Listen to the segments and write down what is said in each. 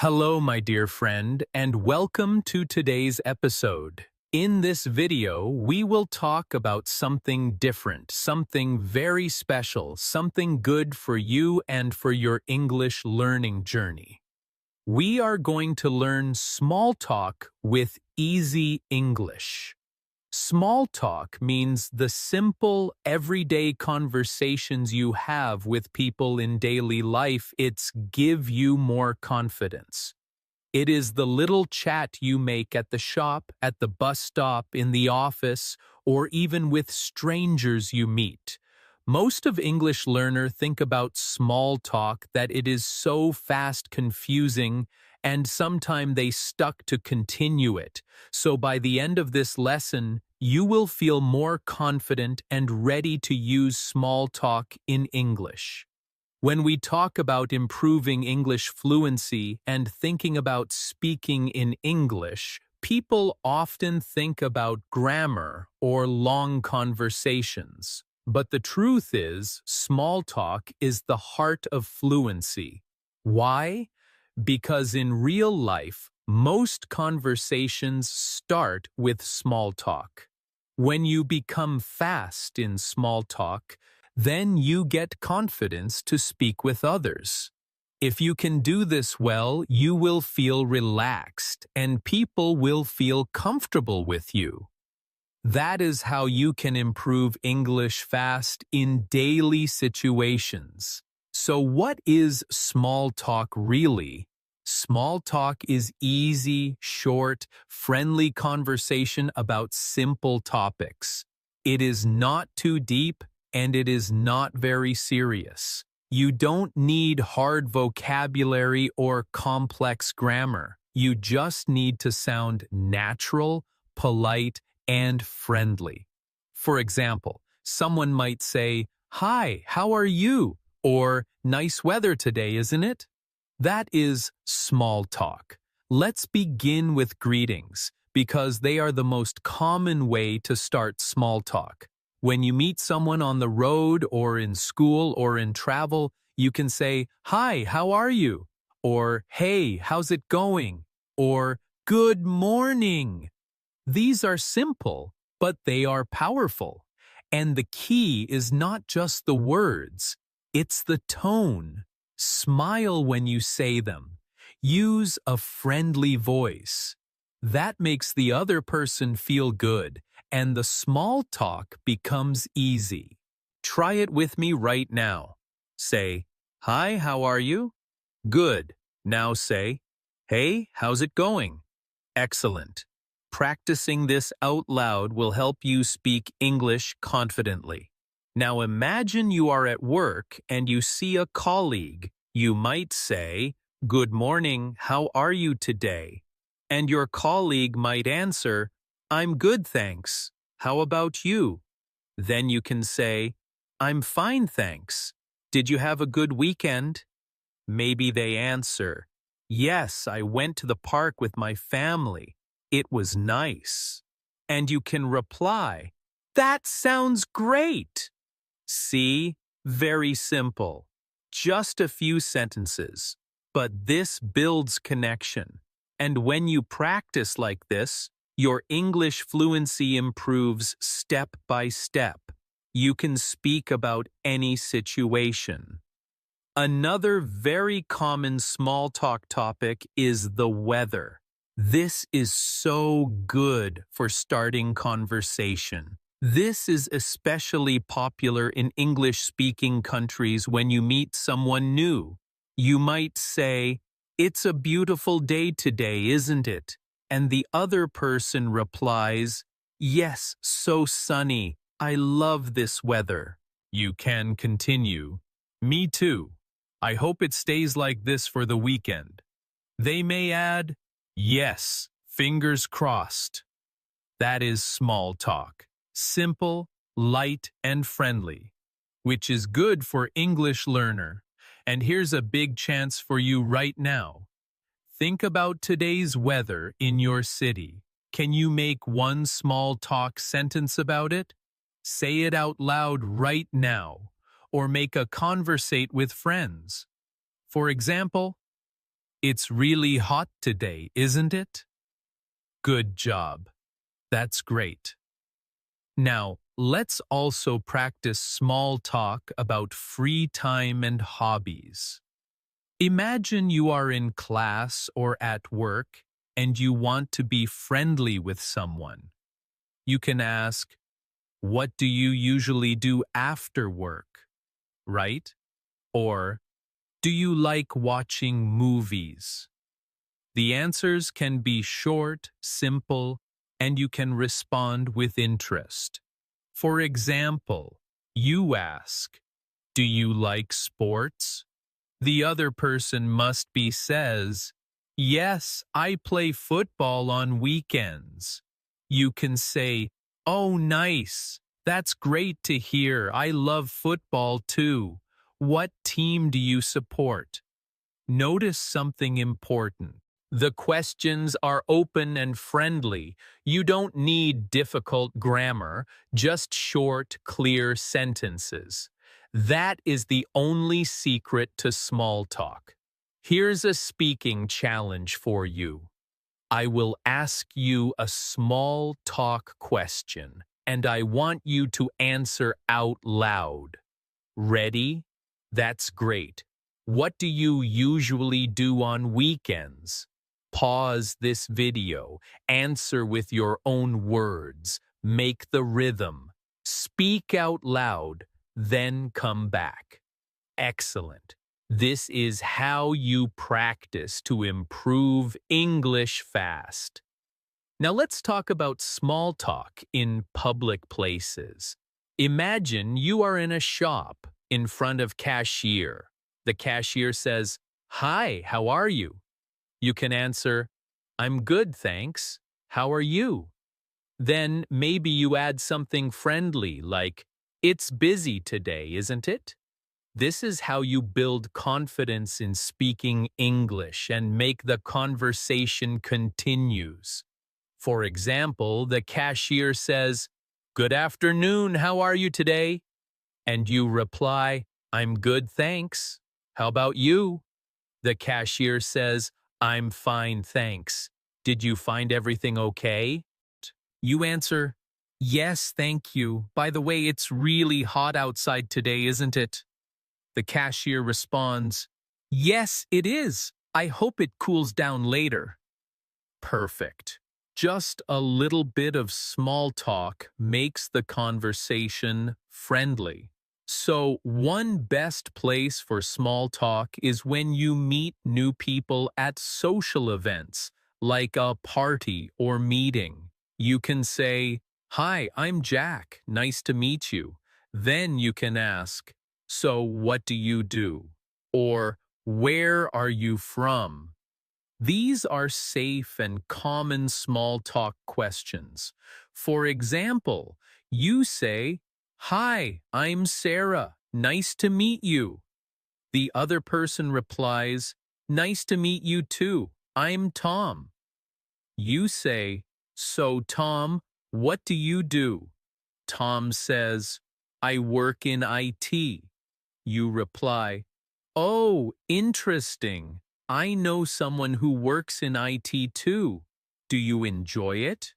Hello, my dear friend, and welcome to today's episode. In this video, we will talk about something different, something very special, something good for you and for your English learning journey. We are going to learn small talk with easy English. Small talk means the simple, everyday conversations you have with people in daily life. It's give you more confidence. It is the little chat you make at the shop, at the bus stop, in the office, or even with strangers you meet. Most of English learners think about small talk that it is so fast confusing and sometimes they stuck to continue it. So by the end of this lesson, you will feel more confident and ready to use small talk in English. When we talk about improving English fluency and thinking about speaking in English, people often think about grammar or long conversations. But the truth is, small talk is the heart of fluency. Why? Because in real life, most conversations start with small talk. When you become fast in small talk, then you get confidence to speak with others. If you can do this well, you will feel relaxed and people will feel comfortable with you. That is how you can improve English fast in daily situations. So what is small talk really? Small talk is easy, short, friendly conversation about simple topics. It is not too deep and it is not very serious. You don't need hard vocabulary or complex grammar. You just need to sound natural, polite, and friendly. For example, someone might say, "Hi, how are you?" or "Nice weather today, isn't it?" That is small talk. Let's begin with greetings, because they are the most common way to start small talk. When you meet someone on the road or in school or in travel, you can say, "Hi, how are you?" or "Hey, how's it going?" or "Good morning." These are simple, but they are powerful. And the key is not just the words, it's the tone. Smile when you say them. Use a friendly voice. That makes the other person feel good, and the small talk becomes easy. Try it with me right now. Say, "Hi, how are you?" Good. Now say, "Hey, how's it going?" Excellent. Practicing this out loud will help you speak English confidently. Now imagine you are at work and you see a colleague. You might say, "Good morning, how are you today?" And your colleague might answer, "I'm good, thanks. How about you?" Then you can say, "I'm fine, thanks. Did you have a good weekend?" Maybe they answer, "Yes, I went to the park with my family. It was nice." And you can reply, "That sounds great." See? Very simple. Just a few sentences. But this builds connection. And when you practice like this, your English fluency improves step by step. You can speak about any situation. Another very common small talk topic is the weather. This is so good for starting conversation. This is especially popular in English-speaking countries when you meet someone new. You might say, "It's a beautiful day today, isn't it?" And the other person replies, "Yes, so sunny. I love this weather." You can continue. "Me too. I hope it stays like this for the weekend." They may add, "Yes, fingers crossed." That is small talk. Simple, light, and friendly, which is good for English learner. And here's a big chance for you right now. Think about today's weather in your city. Can you make one small talk sentence about it? Say it out loud right now, or make a conversate with friends. For example, It's really hot today, isn't it? Good job. That's great. Now, let's also practice small talk about free time and hobbies. Imagine you are in class or at work and you want to be friendly with someone. You can ask, "What do you usually do after work?" Right? Or, "Do you like watching movies?" The answers can be short, simple, and you can respond with interest. For example, you ask, "Do you like sports?" The other person must be says, "Yes, I play football on weekends." You can say, "Oh, nice. That's great to hear. I love football too. What team do you support?" Notice something important. The questions are open and friendly. You don't need difficult grammar, just short, clear sentences. That is the only secret to small talk. Here's a speaking challenge for you. I will ask you a small talk question, and I want you to answer out loud. Ready? That's great. What do you usually do on weekends? Pause this video, answer with your own words, make the rhythm, speak out loud, then come back. Excellent. This is how you practice to improve English fast. Now let's talk about small talk in public places. Imagine you are in a shop in front of cashier. The cashier says, "Hi, how are you?" You can answer, "I'm good, thanks. How are you?" Then maybe you add something friendly like, "It's busy today, isn't it?" This is how you build confidence in speaking English and make the conversation continues. For example, the cashier says, "Good afternoon, how are you today?" And you reply, "I'm good, thanks. How about you?" The cashier says, "I'm fine, thanks. Did you find everything okay?" You answer, "Yes, thank you. By the way, it's really hot outside today, isn't it?" The cashier responds, "Yes, it is. I hope it cools down later." Perfect. Just a little bit of small talk makes the conversation friendly. So, one best place for small talk is when you meet new people at social events, like a party or meeting. You can say, "Hi, I'm Jack. Nice to meet you." Then you can ask, "So, what do you do?" Or, "Where are you from?" These are safe and common small talk questions. For example, you say, "Hi, I'm Sarah. Nice to meet you." The other person replies, "Nice to meet you too. I'm Tom." You say, "So Tom, what do you do?" Tom says, "I work in IT." You reply, "Oh, interesting. I know someone who works in IT too. Do you enjoy it?"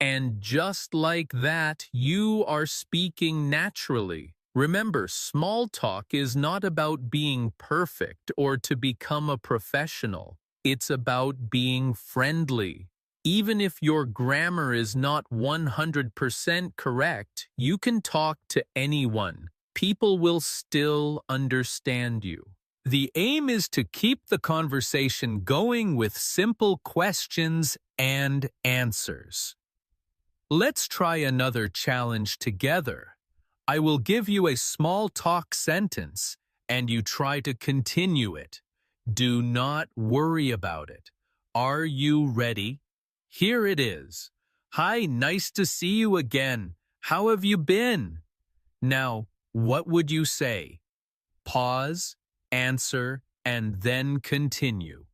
And just like that, you are speaking naturally. Remember, small talk is not about being perfect or to become a professional. It's about being friendly. Even if your grammar is not 100% correct, you can talk to anyone. People will still understand you. The aim is to keep the conversation going with simple questions and answers. Let's try another challenge together. I will give you a small talk sentence, and you try to continue it. Do not worry about it. Are you ready? Here it is. "Hi, nice to see you again. How have you been?" Now, what would you say? Pause, answer, and then continue.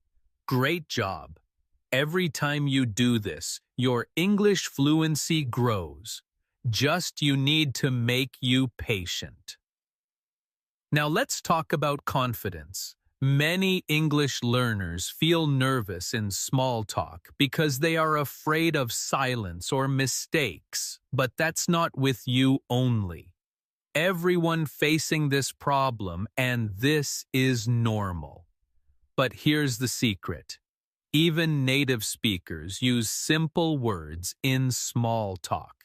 Great job. Every time you do this, your English fluency grows. Just you need to make you patient. Now let's talk about confidence. Many English learners feel nervous in small talk because they are afraid of silence or mistakes, but that's not with you only. Everyone facing this problem, and this is normal. But here's the secret. Even native speakers use simple words in small talk.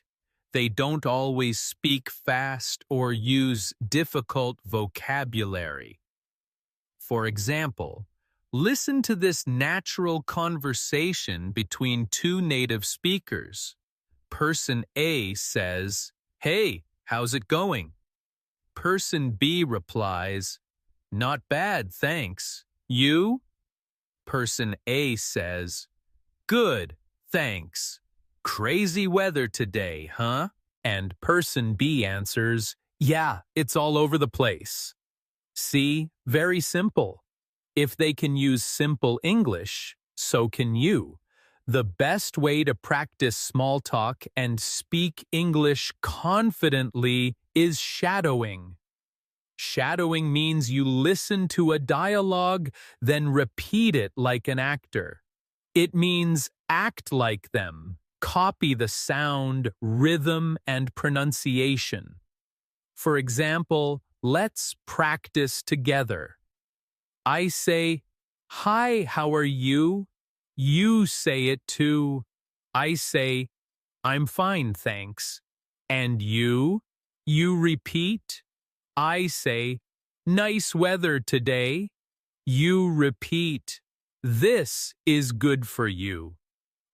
They don't always speak fast or use difficult vocabulary. For example, listen to this natural conversation between two native speakers. Person A says, "Hey, how's it going?" Person B replies, "Not bad, thanks. You?" Person A says, "Good, thanks. Crazy weather today, huh?" And person B answers, "Yeah, it's all over the place." See, very simple. If they can use simple English, so can you. The best way to practice small talk and speak English confidently is shadowing. Shadowing means you listen to a dialogue, then repeat it like an actor. It means act like them, copy the sound, rhythm, and pronunciation. For example, let's practice together. I say, "Hi, how are you?" You say it too. I say, "I'm fine, thanks." And you? You repeat. I say, "Nice weather today." You repeat. This is good for you.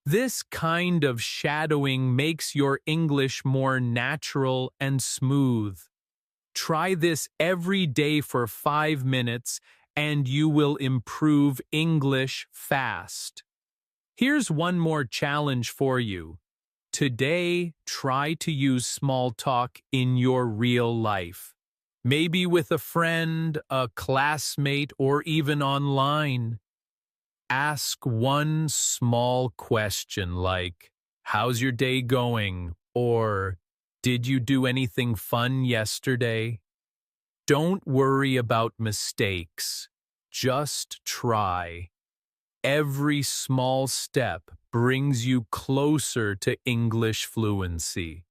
This kind of shadowing makes your English more natural and smooth. Try this every day for 5 minutes and you will improve English fast. Here's one more challenge for you. Today, try to use small talk in your real life. Maybe with a friend, a classmate, or even online. Ask one small question like, "How's your day going?" or "Did you do anything fun yesterday?" Don't worry about mistakes. Just try. Every small step brings you closer to English fluency.